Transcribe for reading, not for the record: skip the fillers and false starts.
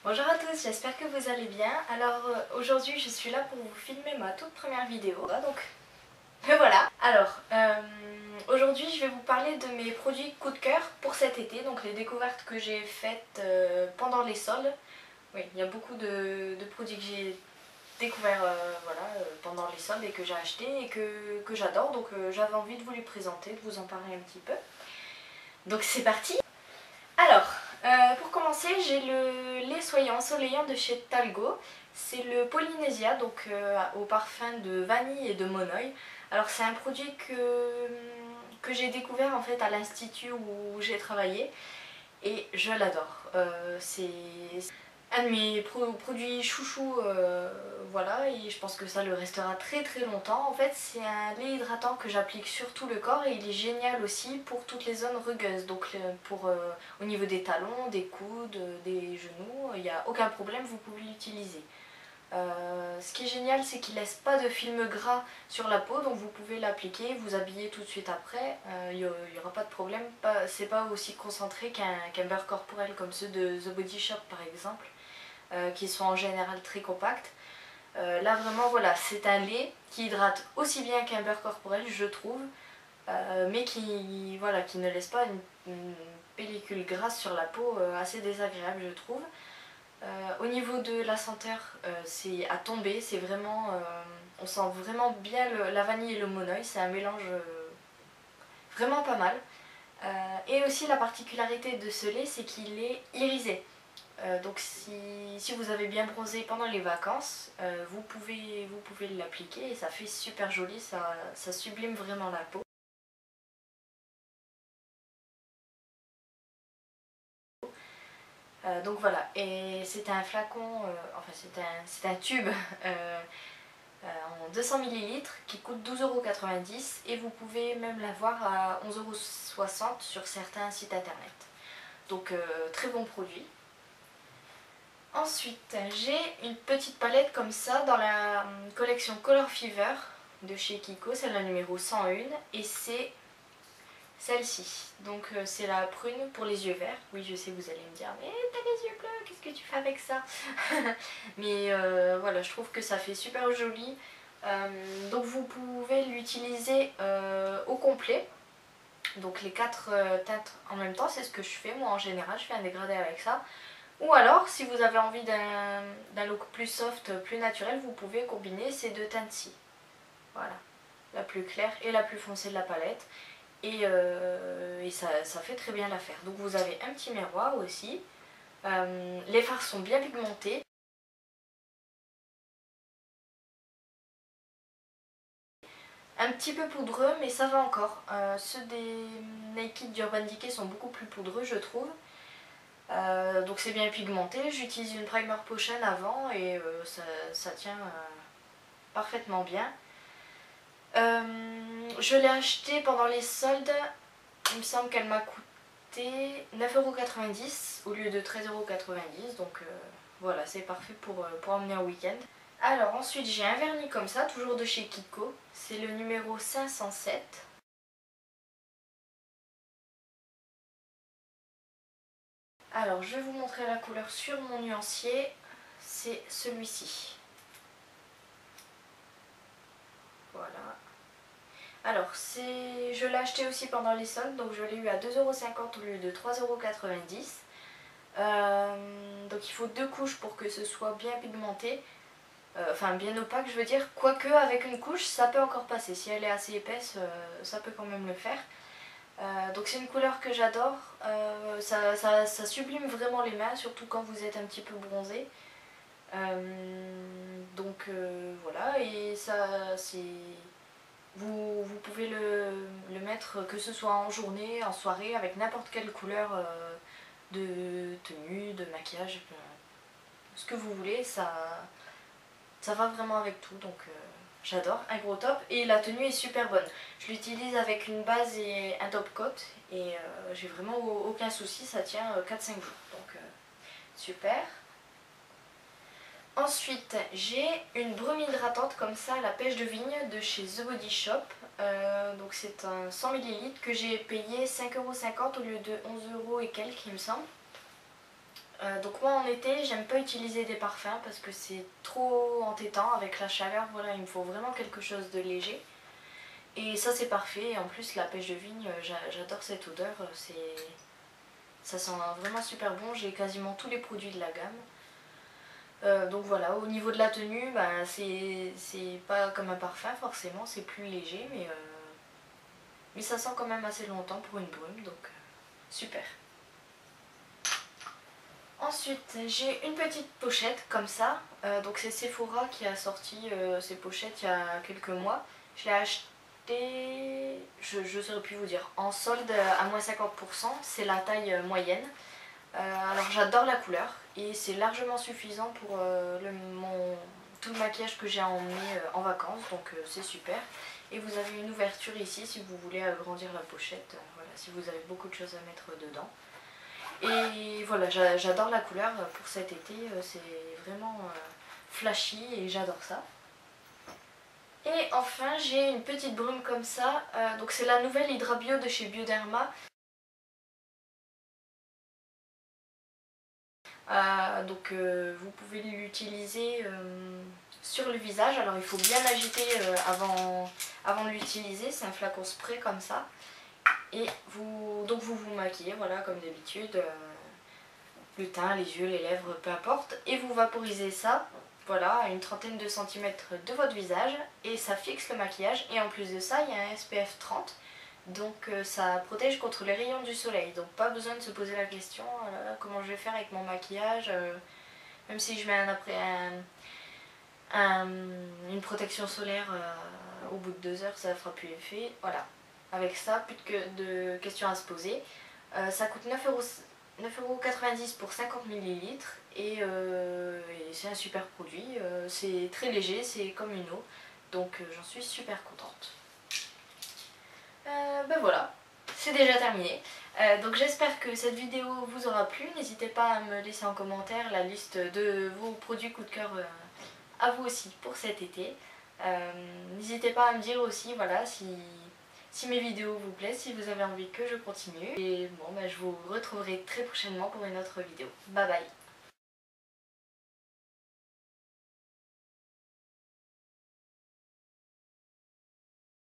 Bonjour à tous, j'espère que vous allez bien. Alors aujourd'hui je suis là pour vous filmer ma toute première vidéo. Donc me voilà. Alors aujourd'hui je vais vous parler de mes produits coup de cœur pour cet été. Donc les découvertes que j'ai faites pendant les soldes. Oui, il y a beaucoup de produits que j'ai découverts pendant les soldes et que j'ai achetés et que j'adore. Donc j'avais envie de vous les présenter, de vous en parler un petit peu. Donc c'est parti. Alors, pour commencer, j'ai le lait soyeux ensoleillant de chez Talgo. C'est le Polynesia, donc au parfum de vanille et de monoï. Alors c'est un produit que j'ai découvert en fait à l'institut où j'ai travaillé et je l'adore. C'est un de mes produits chouchous, voilà, et je pense que ça le restera très très longtemps. En fait, c'est un lait hydratant que j'applique sur tout le corps et il est génial aussi pour toutes les zones rugueuses. Donc au niveau des talons, des coudes, des genoux, il n'y a aucun problème, vous pouvez l'utiliser. Ce qui est génial, c'est qu'il ne laisse pas de film gras sur la peau, donc vous pouvez l'appliquer, vous habiller tout de suite après, il n'y aura pas de problème. C'est pas aussi concentré qu'un beurre corporel comme ceux de The Body Shop par exemple, qui sont en général très compacts. Là vraiment voilà, c'est un lait qui hydrate aussi bien qu'un beurre corporel je trouve, mais qui ne laisse pas une pellicule grasse sur la peau assez désagréable je trouve. Au niveau de la senteur, c'est à tomber, c'est vraiment, on sent vraiment bien la vanille et le monoï, c'est un mélange vraiment pas mal. Et aussi la particularité de ce lait, c'est qu'il est irisé. Donc si vous avez bien bronzé pendant les vacances, vous pouvez l'appliquer et ça fait super joli, ça sublime vraiment la peau. Donc voilà, et c'est un flacon, enfin c'est un tube en 200 ml qui coûte 12,90 € et vous pouvez même l'avoir à 11,60 € sur certains sites internet. Donc très bon produit. Ensuite j'ai une petite palette comme ça dans la collection Color Fever de chez Kiko, c'est la numéro 101 et c'est celle-ci. Donc c'est la prune pour les yeux verts. Oui je sais vous allez me dire mais t'as les yeux bleus, qu'est-ce que tu fais avec ça? Mais voilà, je trouve que ça fait super joli. Donc vous pouvez l'utiliser au complet. Donc les 4 teintes en même temps, c'est ce que je fais moi en général, je fais un dégradé avec ça. Ou alors si vous avez envie d'un look plus soft, plus naturel, vous pouvez combiner ces deux teintes-ci. Voilà, la plus claire et la plus foncée de la palette. Et ça fait très bien l'affaire. Donc vous avez un petit miroir aussi. Les fards sont bien pigmentés. Un petit peu poudreux, mais ça va encore. Ceux des Naked d'Urban Decay sont beaucoup plus poudreux, je trouve. Donc c'est bien pigmenté. J'utilise une primer potion avant et ça tient parfaitement bien. Je l'ai acheté pendant les soldes. Il me semble qu'elle m'a coûté 9,90 € au lieu de 13,90 €. Donc voilà, c'est parfait pour emmener en week-end. Alors ensuite j'ai un vernis comme ça, toujours de chez Kiko, c'est le numéro 507. Alors je vais vous montrer la couleur sur mon nuancier, c'est celui-ci. Voilà. Alors je l'ai acheté aussi pendant les soldes, donc je l'ai eu à 2,50 € au lieu de 3,90 €. Donc il faut 2 couches pour que ce soit bien pigmenté. Enfin bien opaque je veux dire, quoique avec une couche ça peut encore passer, si elle est assez épaisse ça peut quand même le faire. Donc c'est une couleur que j'adore, ça sublime vraiment les mains, surtout quand vous êtes un petit peu bronzé. Voilà, et ça c'est... Vous pouvez le mettre que ce soit en journée, en soirée, avec n'importe quelle couleur de tenue, de maquillage, ce que vous voulez, ça va vraiment avec tout, donc j'adore, un gros top. Et la tenue est super bonne. Je l'utilise avec une base et un top coat et j'ai vraiment aucun souci, ça tient 4-5 jours, donc super. Ensuite, j'ai une brume hydratante comme ça à la pêche de vigne de chez The Body Shop. Donc c'est un 100 ml que j'ai payé 5,50 € au lieu de 11 € et quelques il me semble. Donc moi en été j'aime pas utiliser des parfums parce que c'est trop entêtant avec la chaleur, voilà, il me faut vraiment quelque chose de léger. Et ça c'est parfait, et en plus la pêche de vigne, j'adore cette odeur, ça sent vraiment super bon, j'ai quasiment tous les produits de la gamme. Donc voilà, au niveau de la tenue, bah, c'est pas comme un parfum forcément, c'est plus léger, mais ça sent quand même assez longtemps pour une brume, donc super. Ensuite, j'ai une petite pochette comme ça. Donc c'est Sephora qui a sorti ces pochettes il y a quelques mois. Je l'ai acheté, je ne saurais plus vous dire, en solde à moins 50%. C'est la taille moyenne. Alors j'adore la couleur et c'est largement suffisant pour tout le maquillage que j'ai emmené en vacances. Donc c'est super. Et vous avez une ouverture ici si vous voulez agrandir la pochette. Voilà, si vous avez beaucoup de choses à mettre dedans. Et voilà, j'adore la couleur pour cet été, c'est vraiment flashy et j'adore ça. Et enfin j'ai une petite brume comme ça, donc c'est la nouvelle Hydra Bio de chez Bioderma. Donc vous pouvez l'utiliser sur le visage, alors il faut bien agiter avant de l'utiliser, c'est un flacon spray comme ça. Et donc vous maquillez, voilà, comme d'habitude. Le teint, les yeux, les lèvres, peu importe, et vous vaporisez ça, voilà, à une trentaine de centimètres de votre visage, et ça fixe le maquillage, et en plus de ça, il y a un SPF 30, donc ça protège contre les rayons du soleil, donc pas besoin de se poser la question, comment je vais faire avec mon maquillage, même si je mets une protection solaire au bout de 2 heures, ça ne fera plus effet, voilà. Avec ça, plus de questions à se poser. Ça coûte 9,90 € pour 50 ml et c'est un super produit, c'est très léger, c'est comme une eau, donc j'en suis super contente. Ben voilà, c'est déjà terminé. Donc j'espère que cette vidéo vous aura plu, n'hésitez pas à me laisser en commentaire la liste de vos produits coup de cœur à vous aussi pour cet été. N'hésitez pas à me dire aussi, voilà, si mes vidéos vous plaisent, si vous avez envie que je continue. Et bon, bah, je vous retrouverai très prochainement pour une autre vidéo. Bye bye!